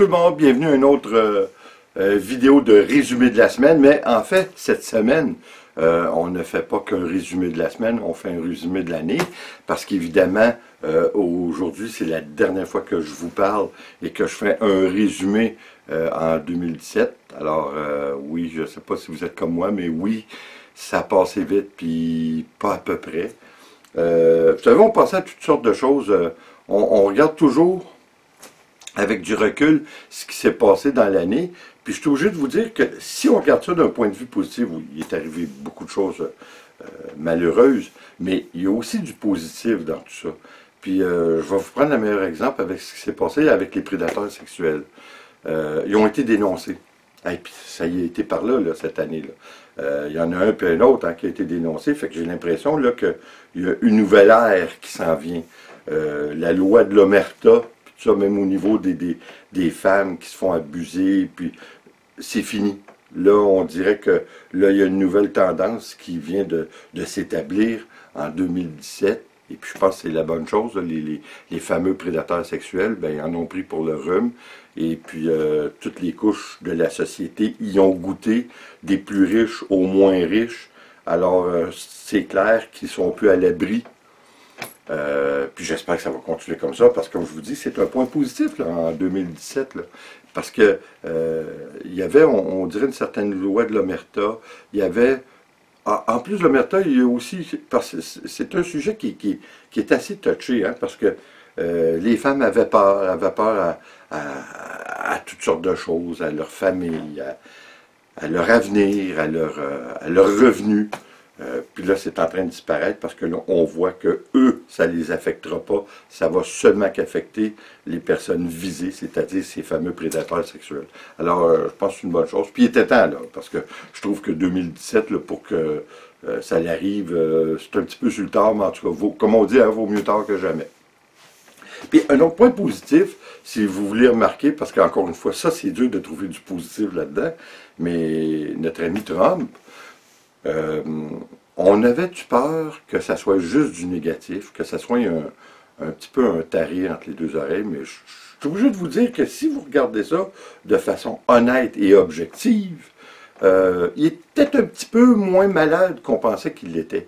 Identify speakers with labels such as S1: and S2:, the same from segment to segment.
S1: tout le monde, bienvenue à une autre vidéo de résumé de la semaine, mais en fait, cette semaine, on ne fait pas qu'un résumé de la semaine, on fait un résumé de l'année, parce qu'évidemment, aujourd'hui, c'est la dernière fois que je vous parle et que je fais un résumé en 2017. Alors, oui, je ne sais pas si vous êtes comme moi, mais oui, ça a passé vite, puis pas à peu près. Vous savez, on pensait à toutes sortes de choses. On regarde toujours avec du recul ce qui s'est passé dans l'année. Puis je suis obligé de vous dire que si on regarde ça d'un point de vue positif, où il est arrivé beaucoup de choses malheureuses, mais il y a aussi du positif dans tout ça. Puis je vais vous prendre le meilleur exemple avec ce qui s'est passé avec les prédateurs sexuels. Ils ont été dénoncés. Et puis ça y a été par là, cette année-là. Il y en a un puis un autre qui a été dénoncé. Fait que j'ai l'impression qu'il y a une nouvelle ère qui s'en vient. La loi de l'omerta, ça, même au niveau des femmes qui se font abuser, puis c'est fini. Là, on dirait que là, il y a une nouvelle tendance qui vient de s'établir en 2017. Et puis, je pense que c'est la bonne chose. Les fameux prédateurs sexuels, ben, ils en ont pris pour le rhume. Et puis, toutes les couches de la société y ont goûté, des plus riches aux moins riches. Alors, c'est clair qu'ils sont plus à l'abri. Puis j'espère que ça va continuer comme ça, parce que comme je vous dis, c'est un point positif là, en 2017. Là, parce que il y avait, on dirait, une certaine loi de l'omerta. Il y avait, en plus de l'omerta, il y a aussi, parce que c'est un sujet qui est assez touché, parce que les femmes avaient peur à toutes sortes de choses, à leur famille, à leur avenir, à leur revenu. Puis là, c'est en train de disparaître parce que là, on voit que eux, ça ne les affectera pas. Ça va seulement qu'affecter les personnes visées, c'est-à-dire ces fameux prédateurs sexuels. Alors, je pense que c'est une bonne chose. Puis il était temps, là, parce que je trouve que 2017, là, pour que ça arrive, c'est un petit peu sur le tard, mais en tout cas, comme on dit, vaut mieux tard que jamais. Puis un autre point positif, si vous voulez remarquer, parce qu'encore une fois, ça, c'est dur de trouver du positif là-dedans, mais notre ami Trump, on avait-tu peur que ça soit juste du négatif, que ça soit un petit peu un taré entre les deux oreilles, mais je suis obligé de vous dire que si vous regardez ça de façon honnête et objective, il était un petit peu moins malade qu'on pensait qu'il l'était.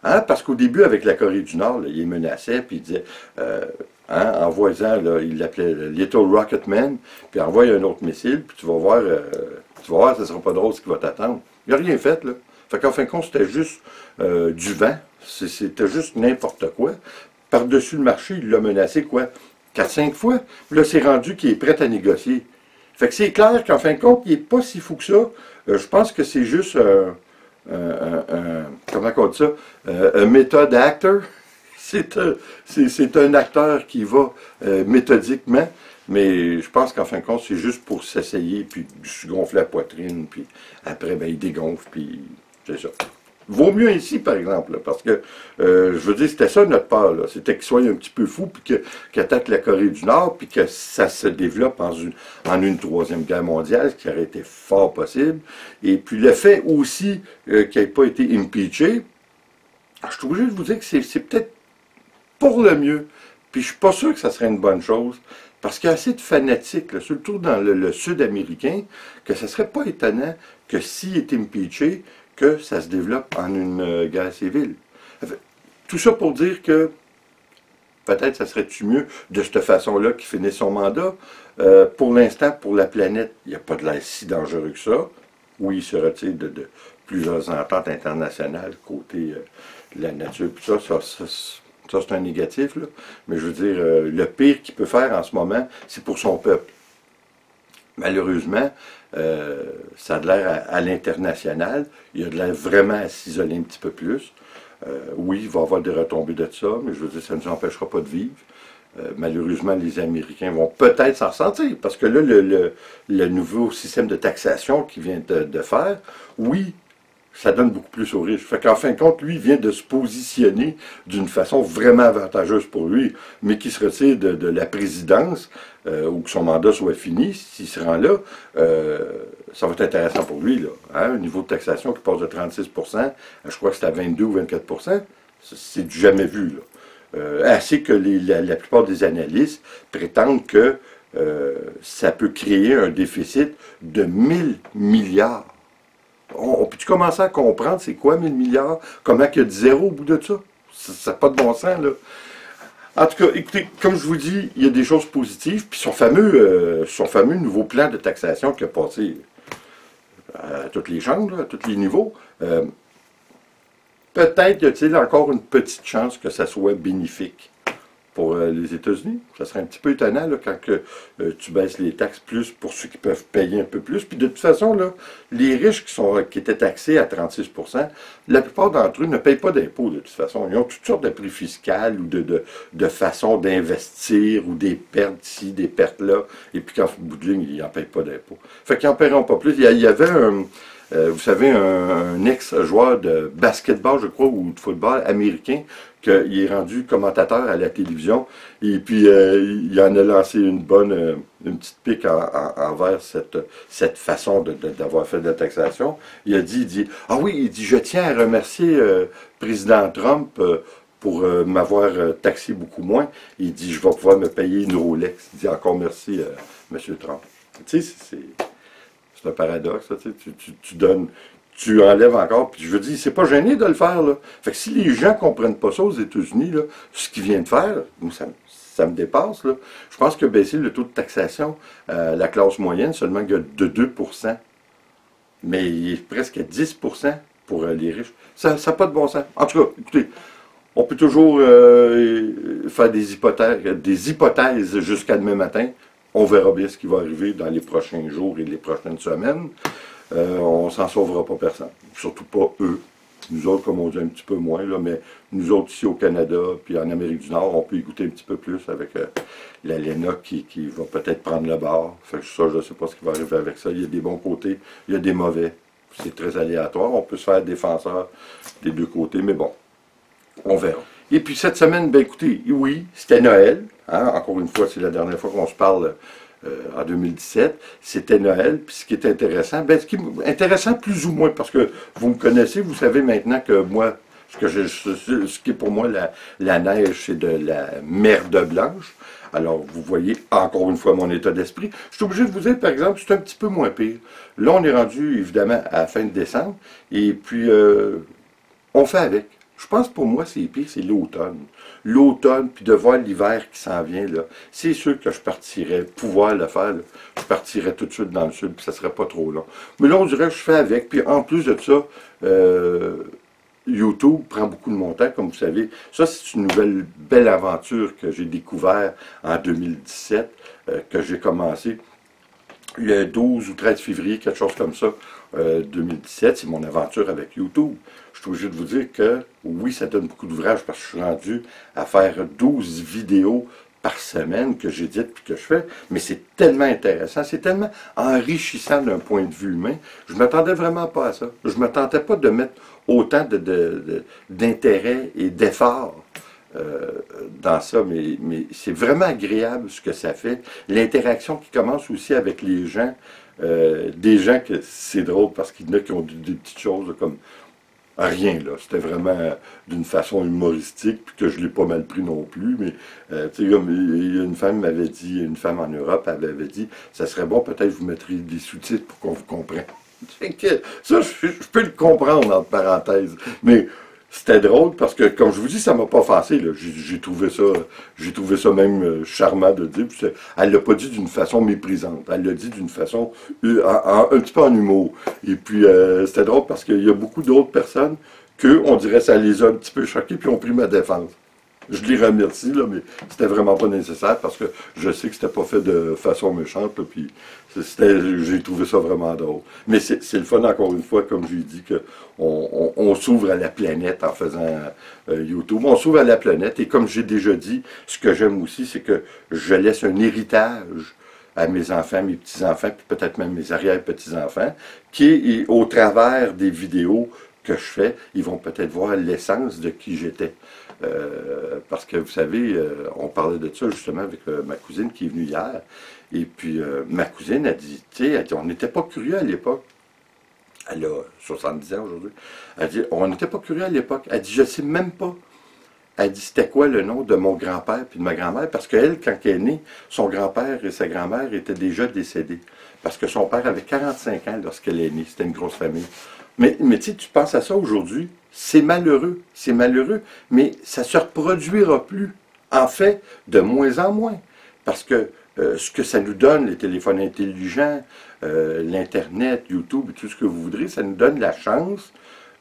S1: Parce qu'au début, avec la Corée du Nord, là, il menaçait, puis il disait, en voisant, là, il l'appelait Little Rocket Man, puis envoie un autre missile, puis tu vas voir, ça ne sera pas drôle ce qui va t'attendre. Il n'a rien fait, là. Fait qu'en fin de compte, c'était juste du vent. C'était juste n'importe quoi. Par-dessus le marché, il l'a menacé, quoi? 4-5 fois. Là, c'est rendu qu'il est prêt à négocier. Fait que c'est clair qu'en fin de compte, il n'est pas si fou que ça. Je pense que c'est juste comment on dit ça? Un méthode actor. C'est un acteur qui va méthodiquement. Mais je pense qu'en fin de compte, c'est juste pour s'essayer, puis se gonfler la poitrine, puis après, ben, il dégonfle, puis c'est ça. Vaut mieux ici, par exemple, là, parce que, je veux dire, c'était ça notre peur, là. C'était qu'il soit un petit peu fou, puis qu'il attaque la Corée du Nord, puis que ça se développe en une troisième guerre mondiale, ce qui aurait été fort possible. Et puis le fait aussi qu'il n'ait pas été impeaché, je suis obligé de vous dire que c'est peut-être pour le mieux. Puis je suis pas sûr que ça serait une bonne chose, parce qu'il y a assez de fanatiques, là, surtout dans le sud-américain, que ça serait pas étonnant que s'il est impeaché, que ça se développe en une guerre civile. Tout ça pour dire que peut-être ça serait-tu mieux de cette façon-là qu'il finisse son mandat. Pour l'instant, pour la planète, il n'y a pas de l'air si dangereux que ça. Oui, il se retire de plusieurs ententes internationales côté de la nature. Puis ça c'est un négatif, là. Mais je veux dire, le pire qu'il peut faire en ce moment, c'est pour son peuple. Malheureusement, ça a de l'air à l'international. Il a de l'air vraiment à s'isoler un petit peu plus. Oui, il va y avoir des retombées de ça, mais je veux dire, ça ne nous empêchera pas de vivre. Malheureusement, les Américains vont peut-être s'en ressentir, parce que là, le nouveau système de taxation qu'il vient de faire, oui, ça donne beaucoup plus aux riches. Fait qu'en fin de compte, lui, il vient de se positionner d'une façon vraiment avantageuse pour lui, mais qui se retire de la présidence, ou que son mandat soit fini, s'il se rend là, ça va être intéressant pour lui, là. Un niveau de taxation qui passe de 36%, je crois que c'est à 22 ou 24%, c'est du jamais vu, là. Ainsi que la plupart des analystes prétendent que ça peut créer un déficit de 1000 milliards. On peut-tu commencer à comprendre c'est quoi 1000 milliards? Comment il y a de zéro au bout de ça? Ça n'a pas de bon sens, là. En tout cas, écoutez, comme je vous dis, il y a des choses positives, puis son fameux nouveau plan de taxation qui a passé à toutes les chambres, là, à tous les niveaux, peut-être y a-t-il encore une petite chance que ça soit bénéfique pour les États-Unis. Ça serait un petit peu étonnant là, quand tu baisses les taxes plus pour ceux qui peuvent payer un peu plus. Puis de toute façon, là, les riches qui étaient taxés à 36%, la plupart d'entre eux ne payent pas d'impôts de toute façon. Ils ont toutes sortes de prix fiscaux ou de façons d'investir ou des pertes ici, des pertes là. Et puis qu'en bout de ligne, ils n'en payent pas d'impôts. Fait qu'ils n'en paieront pas plus. Il y avait vous savez, un ex-joueur de basketball, je crois, ou de football américain, qu'il est rendu commentateur à la télévision, et puis il en a lancé une petite pique envers cette façon d'avoir fait de la taxation. Il dit, ah oui, il dit, je tiens à remercier président Trump pour m'avoir taxé beaucoup moins. Il dit, je vais pouvoir me payer une Rolex. Il dit encore merci, Monsieur Trump. Tu sais, c'est un paradoxe, là, tu donnes, tu enlèves encore, puis je veux dire, c'est pas gêné de le faire, là. Fait que si les gens comprennent pas ça aux États-Unis, là, ce qu'ils viennent de faire, ça me dépasse, là. Je pense que baisser le taux de taxation la classe moyenne, seulement de 2%, mais il est presque à 10% pour les riches. Ça n'a pas de bon sens. En tout cas, écoutez, on peut toujours faire des hypothèses jusqu'à demain matin. On verra bien ce qui va arriver dans les prochains jours et les prochaines semaines. On s'en sauvera pas personne. Surtout pas eux. Nous autres, comme on dit un petit peu moins, là, mais nous autres ici au Canada, puis en Amérique du Nord, on peut écouter un petit peu plus avec l'ALENA qui va peut-être prendre le bord. Fait que ça, je ne sais pas ce qui va arriver avec ça. Il y a des bons côtés, il y a des mauvais. C'est très aléatoire. On peut se faire défenseur des deux côtés, mais bon, on verra. Et puis cette semaine, ben écoutez, oui, c'était Noël. Hein? Encore une fois, c'est la dernière fois qu'on se parle en 2017. C'était Noël. Puis ce qui est intéressant, ben ce qui est intéressant plus ou moins, parce que vous me connaissez, vous savez maintenant que moi, ce qui est pour moi la neige, c'est de la merde blanche. Alors, vous voyez encore une fois mon état d'esprit. Je suis obligé de vous dire, par exemple, c'est un petit peu moins pire. Là, on est rendu, évidemment, à la fin de décembre. Et puis, on fait avec. Je pense pour moi, c'est pire, c'est l'automne. L'automne, puis de voir l'hiver qui s'en vient, là. C'est sûr que je partirais, pouvoir le faire, là, je partirais tout de suite dans le sud, puis ça serait pas trop long. Mais là, on dirait que je fais avec. Puis en plus de ça, YouTube prend beaucoup de mon temps, comme vous savez. Ça, c'est une nouvelle belle aventure que j'ai découvert en 2017, que j'ai commencé le 12 ou 13 février, quelque chose comme ça, 2017. C'est mon aventure avec YouTube. Je suis obligé de vous dire que, oui, ça donne beaucoup d'ouvrages parce que je suis rendu à faire 12 vidéos par semaine que j'édite puis que je fais, mais c'est tellement intéressant, c'est tellement enrichissant d'un point de vue humain. Je ne m'attendais vraiment pas à ça. Je ne m'attendais pas de mettre autant d'intérêt et d'effort dans ça, mais c'est vraiment agréable ce que ça fait. L'interaction qui commence aussi avec les gens, des gens que c'est drôle parce qu'il y en a qui ont des petites choses là, comme rien, là. C'était vraiment d'une façon humoristique, puis que je l'ai pas mal pris non plus, mais, tu sais, comme il y a une femme m'avait dit, une femme en Europe, elle avait dit, ça serait bon, peut-être vous mettriez des sous-titres pour qu'on vous comprenne. Que, ça, je peux le comprendre, entre parenthèses, mais c'était drôle parce que, comme je vous dis, ça m'a pas offensé, là. J'ai trouvé ça même charmant de dire. Puis elle l'a pas dit d'une façon méprisante. Elle l'a dit d'une façon un petit peu en humour. Et puis c'était drôle parce qu'il y a beaucoup d'autres personnes que on dirait ça les a un petit peu choqués puis ont pris ma défense. Je les remercie, là, mais c'était vraiment pas nécessaire parce que je sais que c'était pas fait de façon méchante, là, puis j'ai trouvé ça vraiment drôle. Mais c'est le fun, encore une fois, comme je l'ai dit, qu'on s'ouvre à la planète en faisant YouTube. On s'ouvre à la planète, et comme j'ai déjà dit, ce que j'aime aussi, c'est que je laisse un héritage à mes enfants, mes petits-enfants, puis peut-être même mes arrière-petits-enfants, qui est au travers des vidéos que je fais, ils vont peut-être voir l'essence de qui j'étais. Parce que vous savez, on parlait de ça justement avec ma cousine qui est venue hier. Et puis ma cousine a dit, tu sais, on n'était pas curieux à l'époque. Elle a 70 ans aujourd'hui. Elle dit, on n'était pas curieux à l'époque. Elle dit, je sais même pas Elle dit, c'était quoi le nom de mon grand-père puis de ma grand-mère? Parce qu'elle, quand elle est née, son grand-père et sa grand-mère étaient déjà décédés. Parce que son père avait 45 ans lorsqu'elle est née. C'était une grosse famille. Mais tu sais, tu penses à ça aujourd'hui, c'est malheureux, mais ça ne se reproduira plus. En fait, de moins en moins. Parce que ce que ça nous donne, les téléphones intelligents, l'Internet, YouTube, tout ce que vous voudrez, ça nous donne la chance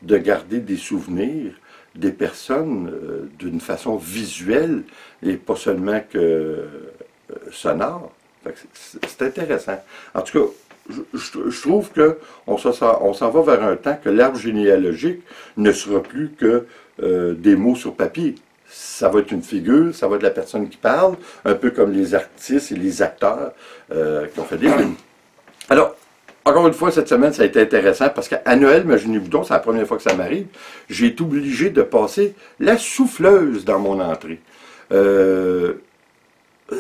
S1: de garder des souvenirs des personnes d'une façon visuelle et pas seulement que sonore. C'est intéressant. En tout cas, je trouve qu'on s'en va vers un temps que l'arbre généalogique ne sera plus que des mots sur papier. Ça va être une figure, ça va être la personne qui parle, un peu comme les artistes et les acteurs qui ont fait des films. Alors, encore une fois, cette semaine, ça a été intéressant parce qu'à Noël, imaginez-vous donc, c'est la première fois que ça m'arrive, j'ai été obligé de passer la souffleuse dans mon entrée.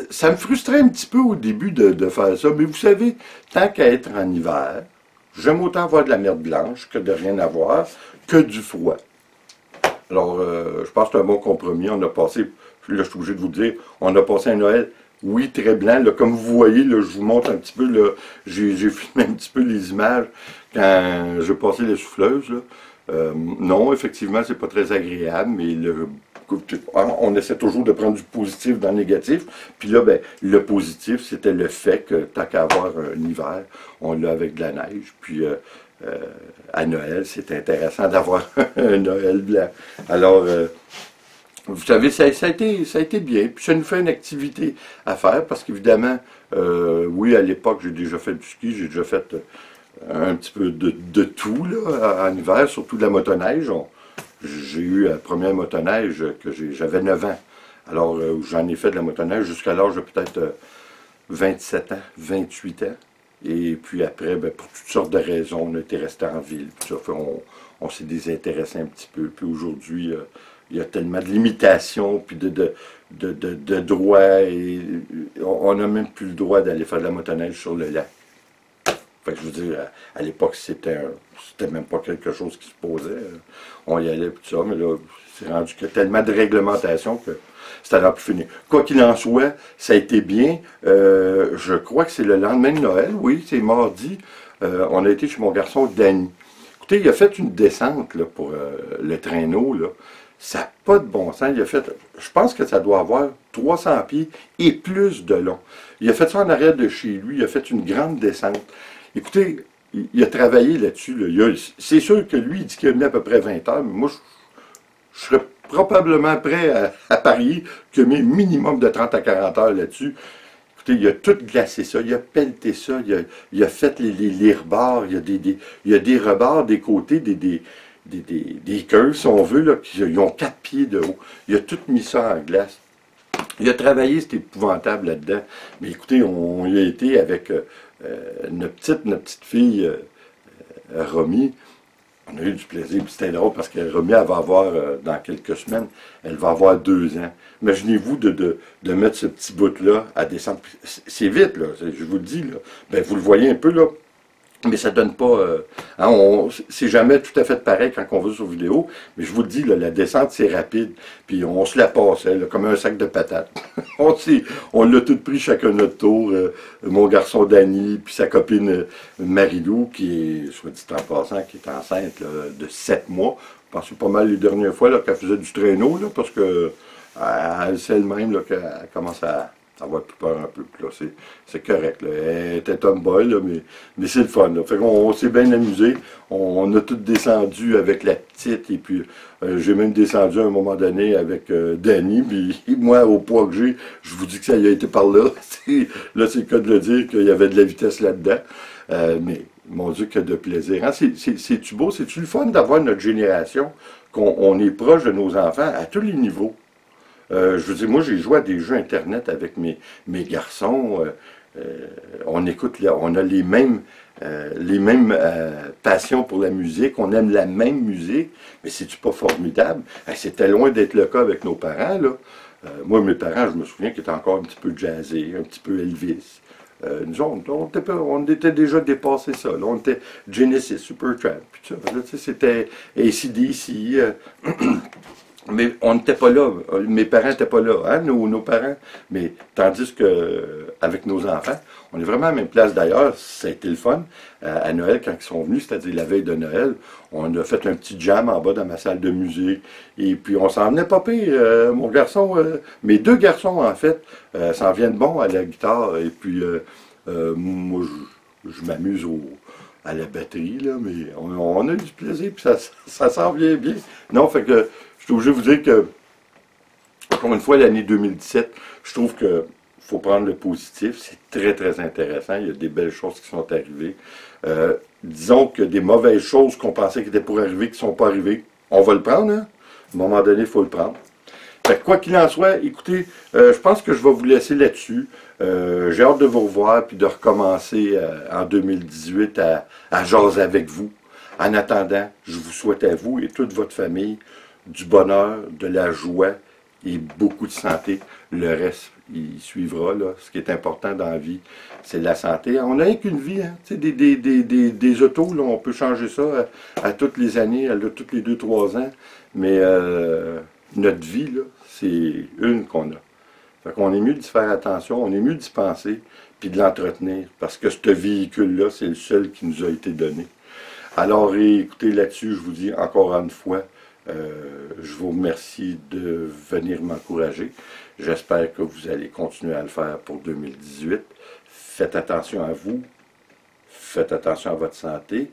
S1: Ça me frustrait un petit peu au début de faire ça, mais vous savez, tant qu'à être en hiver, j'aime autant avoir de la merde blanche que de rien avoir, que du froid. Alors, je pense que c'est un bon compromis. On a passé, là je suis obligé de vous dire, on a passé un Noël, oui, très blanc. Là, comme vous voyez, là, je vous montre un petit peu, j'ai filmé un petit peu les images quand j'ai passé les souffleuses. Non, effectivement, c'est pas très agréable, mais on essaie toujours de prendre du positif dans le négatif. Puis là, ben, le positif, c'était le fait que tant qu'à avoir un hiver, on l'a avec de la neige. Puis à Noël, c'est intéressant d'avoir un Noël blanc. Alors, vous savez, ça a été bien. Puis ça nous fait une activité à faire parce qu'évidemment, oui, à l'époque, j'ai déjà fait du ski, j'ai déjà fait un petit peu de tout là, en hiver, surtout de la motoneige. J'ai eu la première motoneige que j'avais 9 ans. Alors, j'en ai fait de la motoneige jusqu'à l'âge de peut-être 27 ans, 28 ans. Et puis après, ben, pour toutes sortes de raisons, on était resté en ville. Puis ça, on s'est désintéressé un petit peu. Puis aujourd'hui, il y a tellement de limitations, puis de droits. Et on n'a même plus le droit d'aller faire de la motoneige sur le lac. Fait que je veux dire, à l'époque, c'était même pas quelque chose qui se posait. On y allait, tout ça, mais là, c'est rendu qu'il y a tellement de réglementations que c'est à l'heure plus fini. Quoi qu'il en soit, ça a été bien. Je crois que c'est le lendemain de Noël, oui, c'est mardi. On a été chez mon garçon Danny. Écoutez, il a fait une descente là, pour le traîneau, là. Ça n'a pas de bon sens. Il a fait, je pense que ça doit avoir 300 pieds et plus de long. Il a fait ça en arrière de chez lui. Il a fait une grande descente. Écoutez, il a travaillé là-dessus. Là. C'est sûr que lui, il dit qu'il a mis à peu près 20 heures, mais moi, je serais probablement prêt à parier qu'il a mis minimum de 30 à 40 heures là-dessus. Écoutez, il a tout glacé ça, il a pelleté ça, il a fait les rebords, il y a des rebords des côtés, des curves, si on veut, là, ils ont 4 pieds de haut. Il a tout mis ça en glace. Il a travaillé, c'était épouvantable là-dedans. Mais écoutez, on y a été avec notre petite fille, Romy. On a eu du plaisir. Puis c'était drôle parce que Romy, elle va avoir, dans quelques semaines, elle va avoir 2 ans. Imaginez-vous de mettre ce petit bout-là à descendre. C'est vite, là, je vous le dis. Là. Ben, vous le voyez un peu, là. Mais ça donne pas... c'est jamais tout à fait pareil quand on va sur vidéo. Mais je vous le dis, là, la descente, c'est rapide. Puis on se la passait, là, comme un sac de patates. on l'a tout pris chacun notre tour. Mon garçon Danny, puis sa copine Marilou, qui est, soit dit en passant, qui est enceinte là, de 7 mois. Je pense que c'est pas mal les dernières fois là, qu'elle faisait du traîneau, là, parce que elle sait elle-même qu'elle commence à avoir plus peur un peu. Là, c'est correct. Là. Elle était tomboy, là, mais c'est le fun. Là. Fait qu'on s'est bien amusé. On a tout descendu avec la petite. Et puis, j'ai même descendu à un moment donné avec Danny. Puis moi, au poids que j'ai, je vous dis que ça y a été par là. Là, c'est le cas de le dire qu'il y avait de la vitesse là-dedans. Mais, mon Dieu, que de plaisir. Hein? C'est-tu beau? C'est-tu le fun d'avoir notre génération, qu'on est proche de nos enfants à tous les niveaux? Je veux dire, moi, j'ai joué à des jeux Internet avec mes garçons. On écoute, on a les mêmes passions pour la musique. On aime la même musique. Mais c'est-tu pas formidable? C'était loin d'être le cas avec nos parents, là. Moi, mes parents, je me souviens qu'ils étaient encore un petit peu jazzés, un petit peu Elvis. Nous, on était déjà dépassé ça. Là, on était Genesis, Supertramp, puis ça. Là, c'était AC/DC. Mais on n'était pas là. Mes parents n'étaient pas là, hein, nos parents. Mais tandis que avec nos enfants, on est vraiment à la même place. D'ailleurs, ça a été le fun. À Noël, quand ils sont venus, c'est-à-dire la veille de Noël, on a fait un petit jam en bas dans ma salle de musique. Et puis on s'en venait pas pire. Mon garçon, mes deux garçons en fait, s'en viennent bon à la guitare. Et puis moi, je m'amuse à la batterie, là, mais on a du plaisir, puis ça s'en vient bien. Non, fait que je suis obligé de vous dire que, encore une fois, l'année 2017, je trouve que faut prendre le positif. C'est très, très intéressant. Il y a des belles choses qui sont arrivées. Disons que des mauvaises choses qu'on pensait qui étaient pour arriver, qui ne sont pas arrivées, on va le prendre, hein? À un moment donné, il faut le prendre. Fait que quoi qu'il en soit, écoutez, je pense que je vais vous laisser là-dessus. J'ai hâte de vous revoir puis de recommencer en 2018 à jaser avec vous. En attendant, je vous souhaite à vous et toute votre famille du bonheur, de la joie et beaucoup de santé. Le reste, il suivra. Là. Ce qui est important dans la vie, c'est la santé. On n'a qu'une vie. Hein. Tu sais, des autos, là, on peut changer ça à toutes les années, à toutes les 2-3 ans. Mais notre vie, là, c'est une qu'on a. Fait qu'on est mieux d'y faire attention, on est mieux d'y penser, puis de l'entretenir, parce que ce véhicule-là, c'est le seul qui nous a été donné. Alors, écoutez, là-dessus, je vous dis encore une fois, je vous remercie de venir m'encourager. J'espère que vous allez continuer à le faire pour 2018. Faites attention à vous, faites attention à votre santé,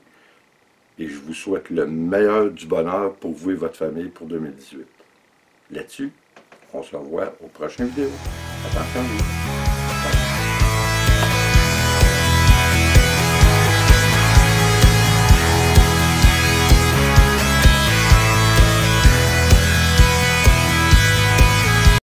S1: et je vous souhaite le meilleur du bonheur pour vous et votre famille pour 2018. Là-dessus, on se revoit aux prochaines vidéos. Attention à vous.